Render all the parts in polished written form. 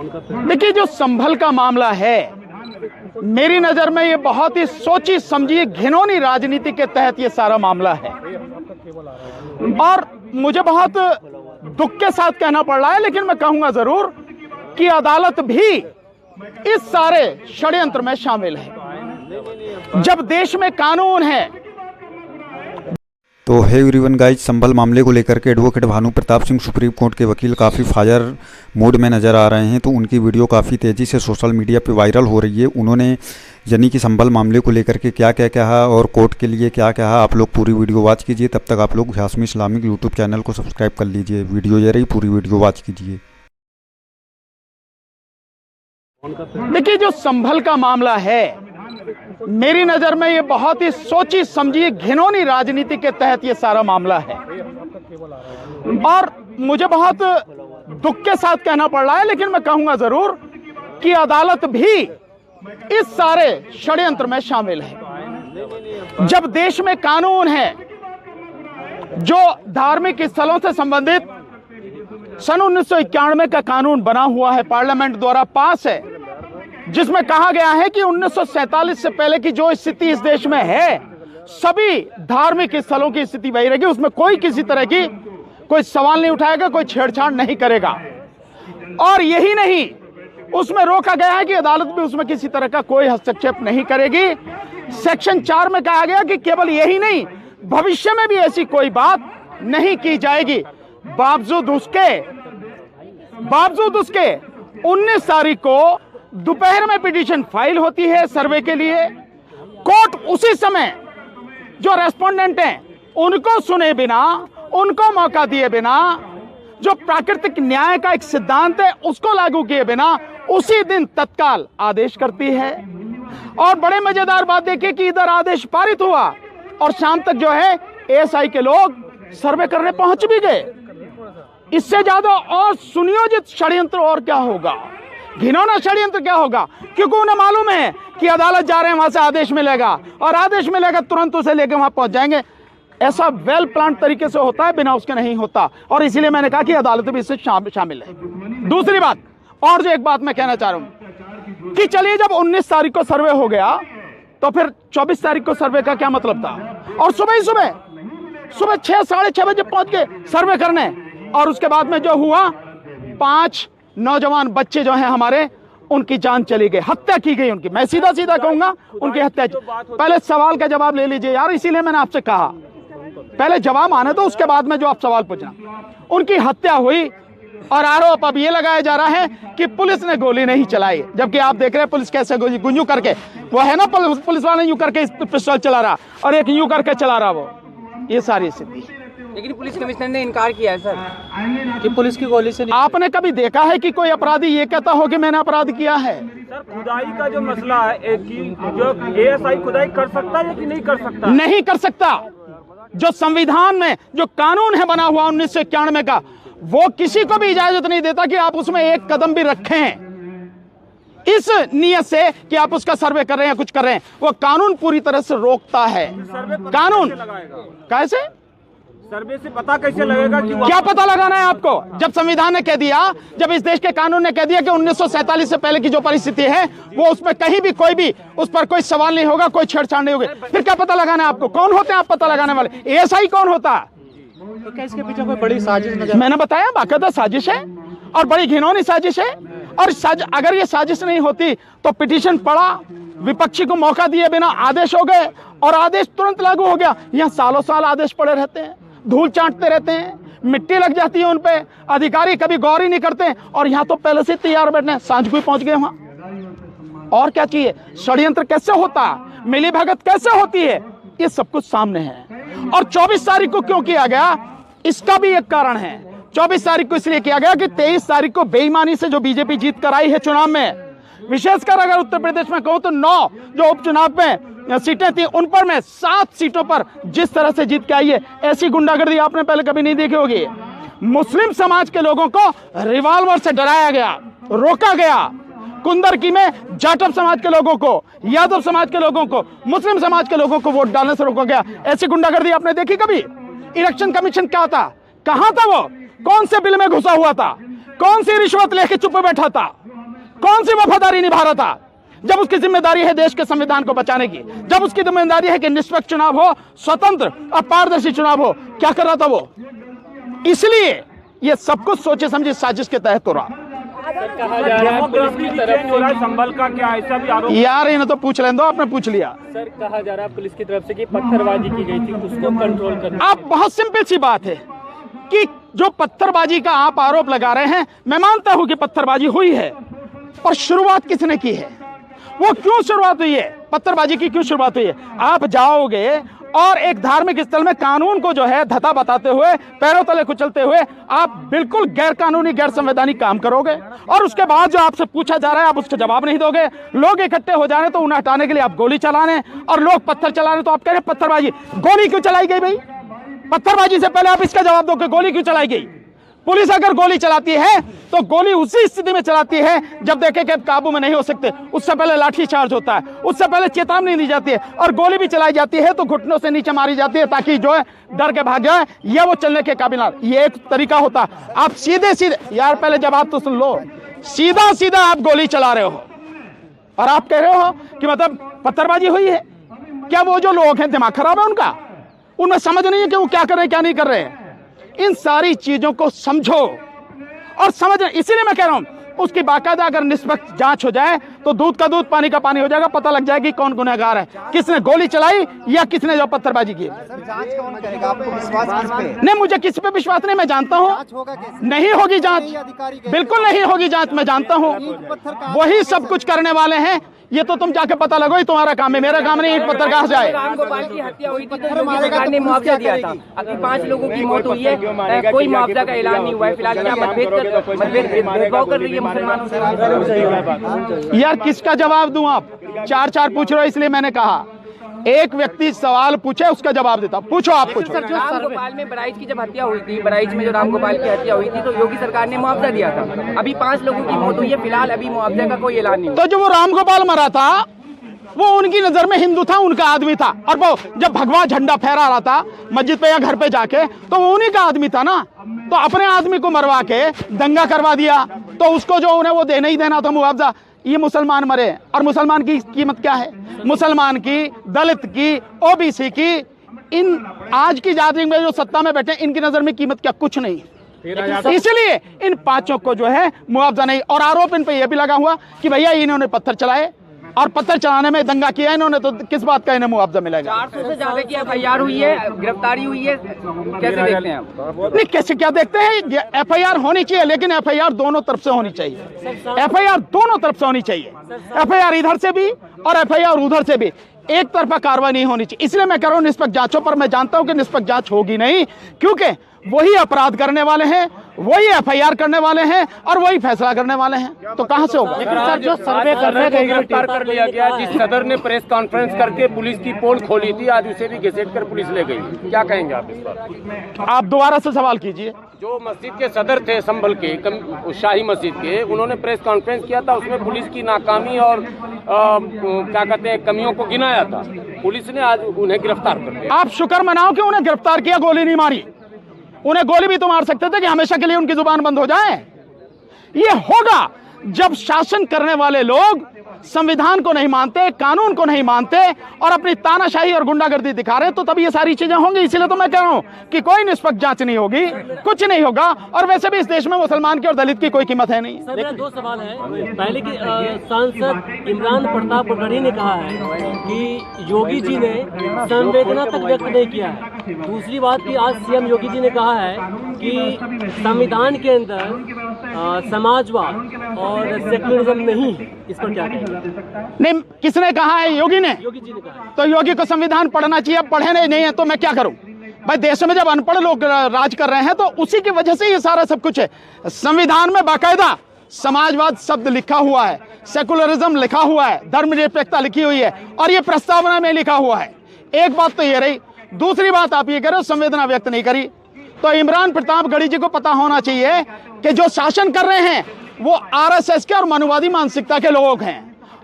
देखिए, जो संभल का मामला है, मेरी नजर में ये बहुत ही सोची समझी घिनौनी राजनीति के तहत ये सारा मामला है और मुझे बहुत दुख के साथ कहना पड़ रहा है, लेकिन मैं कहूंगा जरूर कि अदालत भी इस सारे षड्यंत्र में शामिल है। जब देश में कानून है। तो है एवरीवन गाइज, संभल मामले को लेकर के advocate Bhanu Pratap Singh supreme court के वकील काफ़ी फायर मूड में नज़र आ रहे हैं। तो उनकी वीडियो काफ़ी तेज़ी से सोशल मीडिया पे वायरल हो रही है। उन्होंने यानी कि संभल मामले को लेकर के क्या क्या कहा और कोर्ट के लिए क्या कहा, आप लोग पूरी वीडियो वॉच कीजिए। तब तक आप लोग हाशमी इस्लामिक यूट्यूब चैनल को सब्सक्राइब कर लीजिए। वीडियो ये रही, पूरी वीडियो वॉच कीजिए। देखिए, जो संभल का मामला है, मेरी नजर में ये बहुत ही सोची समझी घिनौनी राजनीति के तहत ये सारा मामला है और मुझे बहुत दुख के साथ कहना पड़ रहा है, लेकिन मैं कहूंगा जरूर कि अदालत भी इस सारे षड्यंत्र में शामिल है। जब देश में कानून है, जो धार्मिक स्थलों से संबंधित सन 1991 का कानून बना हुआ है, पार्लियामेंट द्वारा पास है, जिसमें कहा गया है कि 1947 से पहले की जो स्थिति इस देश में है, सभी धार्मिक स्थलों की स्थिति वही रहेगी। उसमें कोई किसी तरह की कोई सवाल नहीं उठाएगा, कोई छेड़छाड़ नहीं करेगा। और यही नहीं, उसमें रोका गया है कि अदालत भी उसमें किसी तरह का कोई हस्तक्षेप नहीं करेगी। सेक्शन 4 में कहा गया कि केवल यही नहीं, भविष्य में भी ऐसी कोई बात नहीं की जाएगी। बावजूद उसके 19 तारीख को दोपहर में पिटीशन फाइल होती है सर्वे के लिए। कोर्ट उसी समय जो रेस्पोंडेंट हैं उनको सुने बिना, उनको मौका दिए बिना, जो प्राकृतिक न्याय का एक सिद्धांत है उसको लागू किए बिना उसी दिन तत्काल आदेश करती है। और बड़े मजेदार बात देखिए कि इधर आदेश पारित हुआ और शाम तक जो है एएसआई के लोग सर्वे करने पहुंच भी गए। इससे ज्यादा और सुनियोजित षड्यंत्र और क्या होगा, घिनौना षड्यंत्र क्या होगा, क्योंकि उन्हें मालूम है कि अदालत जा रहे हैं, वहां से आदेश मिलेगा और आदेश मिलेगा तुरंत उसे लेकर वहां पहुंच जाएंगे। ऐसा वेल प्लान तरीके से होता है, बिना उसके नहीं होता। और इसीलिए मैंने कहा कि अदालत भी इससे शामिल है। दूसरी बात, और जो एक बात मैं कहना चाह रहा हूं कि चलिए, जब 19 तारीख को सर्वे हो गया तो फिर 24 तारीख को सर्वे का क्या मतलब था। और सुबह 6 साढ़े 6 बजे पहुंच गए सर्वे करने। और उसके बाद में जो हुआ, 5 नौजवान बच्चे जो हैं हमारे, उनकी जान चली गई, हत्या की गई उनकी। मैं सीधा कहूंगा, उनकी हत्या। पहले सवाल का जवाब ले लीजिए यार, इसीलिए मैंने आपसे कहा पहले जवाब आने तो उसके बाद में जो आप सवाल पूछना। उनकी हत्या हुई और आरोप अब ये लगाया जा रहा है कि पुलिस ने गोली नहीं चलाई, जबकि आप देख रहे हैं पुलिस कैसे गुंजू करके, वो है ना पुलिस वाले यूं करके पिस्टल चला रहा और एक यूं करके चला रहा, वो ये सारी स्थिति। लेकिन पुलिस कमिश्नर ने इनकार किया है सर कि पुलिस की गोली से। आपने कभी देखा है कि कोई अपराधी ये कहता हो कि मैंने अपराध किया है? सर, खुदाई का जो मसला है कि जो एएसआई खुदाई कर सकता है कि नहीं कर सकता? नहीं कर सकता। जो संविधान में जो कानून है बना हुआ 1991 का, वो किसी को भी इजाजत नहीं देता कि आप उसमें एक कदम भी रखें इस नियत से कि आप उसका सर्वे कर रहे हैं, कुछ कर रहे हैं। वो कानून पूरी तरह से रोकता है। कानून कैसे सर्वे से पता कैसे लगेगा कि क्या पता लगाना है आपको? जब संविधान ने कह दिया, जब इस देश के कानून ने कह दिया कि 1947 से पहले की जो परिस्थिति है वो उसमें कहीं भी कोई भी उस पर कोई सवाल नहीं होगा, कोई छेड़छाड़ नहीं होगी, फिर क्या पता लगाना है आपको? कौन होते हैं आप पता लगाने वाले? एएसआई कौन होता है? तो क्या इसके पीछे कोई बड़ी साजिश नजर? मैंने बताया, बाकायदा साजिश है और बड़ी घिनौनी साजिश है। और अगर ये साजिश नहीं होती तो पिटीशन पड़ा, विपक्षी को मौका दिए बिना आदेश हो गए और आदेश तुरंत लागू हो गया। यहाँ सालों साल आदेश पड़े रहते हैं, धूल चाटते रहते हैं, मिट्टी लग जाती है उन पे, अधिकारी कभी गौर ही नहीं करते। और यहाँ तो पहले से तैयार बैठने, सांझ को पहुंच गए वहां। और क्या चाहिए? षड्यंत्र कैसे होता, मिली भगत कैसे होती है, ये सब कुछ सामने है। और 24 तारीख को क्यों किया गया, इसका भी एक कारण है। 24 तारीख को इसलिए किया गया कि 23 तारीख को बेईमानी से जो बीजेपी जीत कर आई है चुनाव में, विशेषकर अगर उत्तर प्रदेश में कहूं तो 9 जो उपचुनाव में सीटें थी, उन पर में 7 सीटों पर जिस तरह से जीत के आई है, ऐसी गुंडागर्दी आपने पहले कभी नहीं देखी होगी। मुस्लिम समाज के लोगों को रिवॉल्वर से डराया गया, रोका गया। कुंदरकी में जाटव समाज के लोगों को, यादव समाज के लोगों को, मुस्लिम समाज के लोगों को वोट डालने से रोका गया। ऐसी गुंडागर्दी आपने देखी कभी? इलेक्शन कमीशन क्या था, कहां था वो, कौन से बिल में घुसा हुआ था? कौन सी रिश्वत लेके चुप बैठा था? कौन सी वफादारी निभा रहा था? जब उसकी जिम्मेदारी है देश के संविधान को बचाने की, जब उसकी जिम्मेदारी है कि निष्पक्ष चुनाव हो, स्वतंत्र और पारदर्शी चुनाव हो, क्या कर रहा था वो? इसलिए ये सब कुछ सोचे समझे साजिश के तहत हो रहा। संभल का क्या ऐसा भी आरोप? यार इन्हें तो पूछ लें दो, आपने पूछ लिया। सर कहा जा रहा है पुलिस की तरफ से कि पत्थरबाजी की गई थी, उसको कंट्रोल करना। आप बहुत सिंपल सी बात है कि जो पत्थरबाजी का आप आरोप लगा रहे हैं, मैं मानता हूं कि पत्थरबाजी हुई है, पर शुरुआत किसने की है? वो क्यों शुरुआत हुई है? पत्थरबाजी की क्यों शुरुआत हुई है? आप जाओगे और एक धार्मिक स्थल में कानून को जो है धता बताते हुए, पैरों तले कुचलते हुए आप बिल्कुल गैर कानूनी, गैर संवैधानिक काम करोगे, और उसके बाद जो आपसे पूछा जा रहा है आप उसका जवाब नहीं दोगे। लोग इकट्ठे हो जाने तो उन्हें हटाने के लिए आप गोली चलाने, और लोग पत्थर चलाने तो आप कह रहे हैं पत्थरबाजी। गोली क्यों चलाई गई भाई? पत्थरबाजी से पहले आप इसका जवाब दो कि गोली क्यों चलाई गई। पुलिस अगर गोली चलाती है तो गोली उसी स्थिति में चलाती है जब देखे कि काबू में नहीं हो सकते, उससे पहले लाठी चार्ज होता है, उससे पहले चेतावनी दी जाती है, और गोली भी चलाई जाती है तो घुटनों से नीचे मारी जाती है ताकि जो है डर के भाग जाए या वो चलने के काबिल ना। ये एक तरीका होता है। आप सीधे सीधे, यार पहले जवाब तो सुन लो, सीधा सीधा आप गोली चला रहे हो और आप कह रहे हो कि मतलब पत्थरबाजी हुई है। क्या वो जो लोग हैं दिमाग खराब है उनका? उनमें समझ नहीं है कि वो क्या कर रहे हैं क्या नहीं कर रहे हैं। इन सारी चीजों को समझो और समझ, इसीलिए मैं कह रहा हूं उसकी बाकायदा अगर निष्पक्ष जांच हो जाए तो दूध का दूध पानी का पानी हो जाएगा, पता लग जाएगी कौन गुनहगार है, किसने गोली चलाई या किसने जो पत्थरबाजी की। जांच कौन करेगा? आपको विश्वास किस पे? नहीं, मुझे किसी पे विश्वास नहीं, मैं जानता हूं नहीं होगी जांच, बिल्कुल नहीं होगी जांच, मैं जानता हूं। वही सब कुछ करने वाले हैं, ये तो तुम जाके पता लगो, ही तुम्हारा काम है, मेरा काम नहीं। ईंट पत्थर कहां जाए? रामगोपाल की हत्या हुई थी तो योगी सरकार ने मुआवजा दिया था, अभी 5 लोगों की मौत हुई है, कोई मुआवजा का ऐलान नहीं हुआ है। फिलहाल क्या मतभेद भेदभाव कर रही है मुसलमानों से? यार किसका जवाब दूं? आप 4-4 पूछ रहे हो, इसलिए मैंने कहा एक व्यक्ति सवाल पूछे उसका जवाब देता। पूछो, आप पूछो। रामगोपाल में बराइच की जब हत्या हुई थी, बराइच में जो रामगोपाल की हत्या हुई थी तो योगी सरकार ने मुआवजा दिया था, अभी 5 लोगों की मौत हुई है, फिलहाल अभी मुआवजे का कोई ऐलान नहीं। तो जो वो रामगोपाल मरा था वो उनकी नजर में हिंदू था, उनका आदमी था, और वो जब भगवा झंडा फहरा रहा था मस्जिद पे या घर पे जाके तो वो उन्हीं का आदमी था ना। तो अपने आदमी को मरवा के दंगा करवा दिया तो उसको जो उन्हें वो देना ही देना था मुआवजा। ये मुसलमान मरे, और मुसलमान की कीमत क्या है? मुसलमान की, दलित की, ओबीसी की, इन आज की जाति में जो सत्ता में बैठे इनकी नजर में कीमत क्या? कुछ नहीं। इसलिए इन 5 को जो है मुआवजा नहीं। और आरोप इन पे यह भी लगा हुआ कि भैया इन्होंने पत्थर चलाए और पत्थर चलाने में दंगा किया इन्होंने, तो किस बात का इन्हें मुआवजा मिलेगा? 400 से ज्यादा की FIR हुई है, गिरफ्तारी हुई है, कैसे देखते हैं आप? नहीं, कैसे क्या देखते हैं? FIR होनी चाहिए, लेकिन FIR दोनों तरफ से होनी चाहिए। FIR दोनों तरफ से होनी चाहिए, FIR इधर से भी और FIR उधर से भी। एक तरफा कार्रवाई नहीं होनी चाहिए। इसलिए मैं कह रहा हूं निष्पक्ष जांचों पर। मैं जानता हूं कि निष्पक्ष जांच होगी नहीं, क्योंकि वही अपराध करने वाले हैं, वही FIR करने वाले हैं और वही फैसला करने वाले हैं, तो कहां से होगा? सर जो सर्वे कर रहे हैं गिरफ्तार कर लिया गया, जिस सदर ने प्रेस कॉन्फ्रेंस करके पुलिस की पोल खोली थी, आज उसे भी घसीट कर पुलिस ले गई। क्या कहेंगे आप इस पर? आप दोबारा से सवाल कीजिए। जो मस्जिद के सदर थे संभल के, शाही मस्जिद के, उन्होंने प्रेस कॉन्फ्रेंस किया था, उसमें पुलिस की नाकामी और क्या कहते हैं कमियों को गिनाया था। पुलिस ने आज उन्हें गिरफ्तार कर लिया। आप शुक्र मनाओ कि उन्हें गिरफ्तार किया, गोली नहीं मारी। उन्हें गोली भी तो मार सकते थे कि हमेशा के लिए उनकी जुबान बंद हो जाए। ये होगा जब शासन करने वाले लोग संविधान को नहीं मानते, कानून को नहीं मानते और अपनी तानाशाही और गुंडागर्दी दिखा रहे, तो तभी ये सारी चीजें होंगी। इसीलिए तो मैं कह रहा हूं कि कोई निष्पक्ष जांच नहीं होगी, कुछ नहीं होगा। और वैसे भी इस देश में मुसलमान की और दलित की कोई कीमत है नहीं। सर मेरा 2 सवाल है। पहले की सांसद इमरान प्रताप गढ़ी ने कहा है कि योगी जी ने संवेदना तक व्यक्त नहीं किया है। दूसरी बात की आज CM योगी जी ने कहा है कि संविधान के अंदर समाजवाद और सेक्युलरिज्म नहीं है। इस पर क्या कहेंगे? नहीं, किसने कहा है? योगी ने। योगी जी ने कहा। तो योगी को संविधान पढ़ना चाहिए, पढ़े नहीं है तो मैं क्या करूं भाई? देश में जब अनपढ़ लोग राज कर रहे हैं तो उसी की वजह से ये सारा सब कुछ है। संविधान में बाकायदा समाजवाद शब्द लिखा हुआ है, सेकुलरिज्म लिखा हुआ है, धर्मनिरपेक्षता लिखी हुई है और ये प्रस्तावना में लिखा हुआ है। एक बात तो ये रही। दूसरी बात आप ये कह रहे हो संवेदना व्यक्त नहीं करी, तो इमरान प्रताप गढ़ी जी को पता होना चाहिए कि जो शासन कर रहे हैं वो RSS के और मनुवादी मानसिकता के लोग हैं।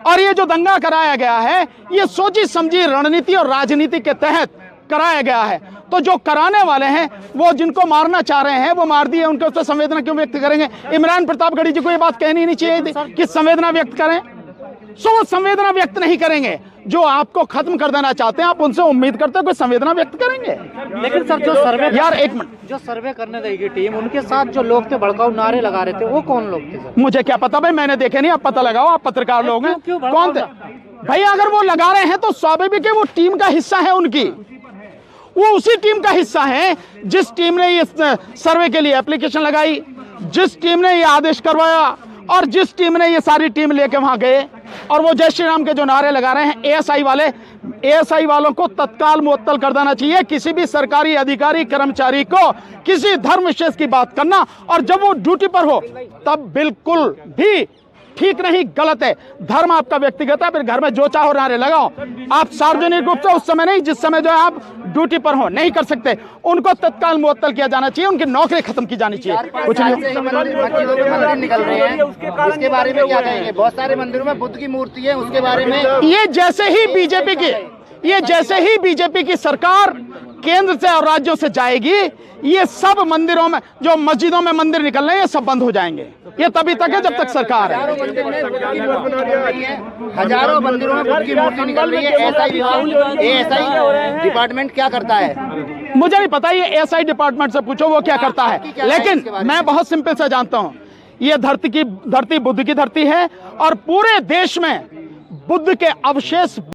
और ये जो दंगा कराया गया है ये सोची समझी रणनीति और राजनीति के तहत कराया गया है। तो जो कराने वाले हैं वो जिनको मारना चाह रहे हैं वो मार दिए, उनके उससे संवेदना क्यों व्यक्त करेंगे? इमरान प्रतापगढ़ी जी को ये बात कहनी नहीं चाहिए थी कि संवेदना व्यक्त करें। सो वो संवेदना व्यक्त नहीं करेंगे। जो आपको खत्म कर देना चाहते हैं आप उनसे उम्मीद करते हैं कोई संवेदना व्यक्त करेंगे। लेकिन सर जो सर्वे यार एक मिनट, जो सर्वे करने देगी टीम, उनके साथ जो लोग थे भड़काऊ नारे लगा रहे थे, वो कौन लोग थे सर? मुझे क्या पता भाई, मैंने देखे नहीं, आप पता लगाओ, आप पत्रकार लोग हैं। क्यों भड़काऊ कौन थे भाई? अगर वो लगा रहे हैं तो स्वाभाविक है वो टीम का हिस्सा है उनकी, वो उसी टीम का हिस्सा है जिस टीम ने ये सर्वे के लिए एप्लीकेशन लगाई, जिस टीम ने ये आदेश करवाया और जिस टीम ने ये सारी टीम लेके वहां गए। और वो जय श्री राम के जो नारे लगा रहे हैं, एएसआई वालों को तत्काल मुअत्तल कर देना चाहिए। किसी भी सरकारी अधिकारी कर्मचारी को किसी धर्म विशेष की बात करना और जब वो ड्यूटी पर हो तब बिल्कुल भी ठीक नहीं, गलत है। धर्म आपका व्यक्तिगत है, फिर घर में जो चाहो नारे लगाओ। आप सार्वजनिक रूप से उस समय नहीं, जिस समय जो है आप ड्यूटी पर हो, नहीं कर सकते। उनको तत्काल मुअत्तल किया जाना चाहिए, उनकी नौकरी खत्म की जानी चाहिए। कुछ नहीं मंदिर निकल रहे हैं, उसके बारे में क्या कहेंगे? बहुत सारे मंदिरों में बुद्ध की मूर्ति है, उसके बारे में ये जैसे ही बीजेपी की सरकार केंद्र से और राज्यों से जाएगी, ये सब मंदिरों में जो मस्जिदों में मंदिर निकल रहे हैं ये सब बंद हो जाएंगे। ये तभी तक है जब तक सरकार है। हजारों मंदिरों में बुद्ध की मूर्ति निकल रही है। एएसआई डिपार्टमेंट क्या करता है? मुझे नहीं पता, ये एएसआई डिपार्टमेंट से पूछो वो क्या करता है। लेकिन मैं बहुत सिंपल से जानता हूँ, ये धरती बुद्ध की धरती है और पूरे देश में बुद्ध के अवशेष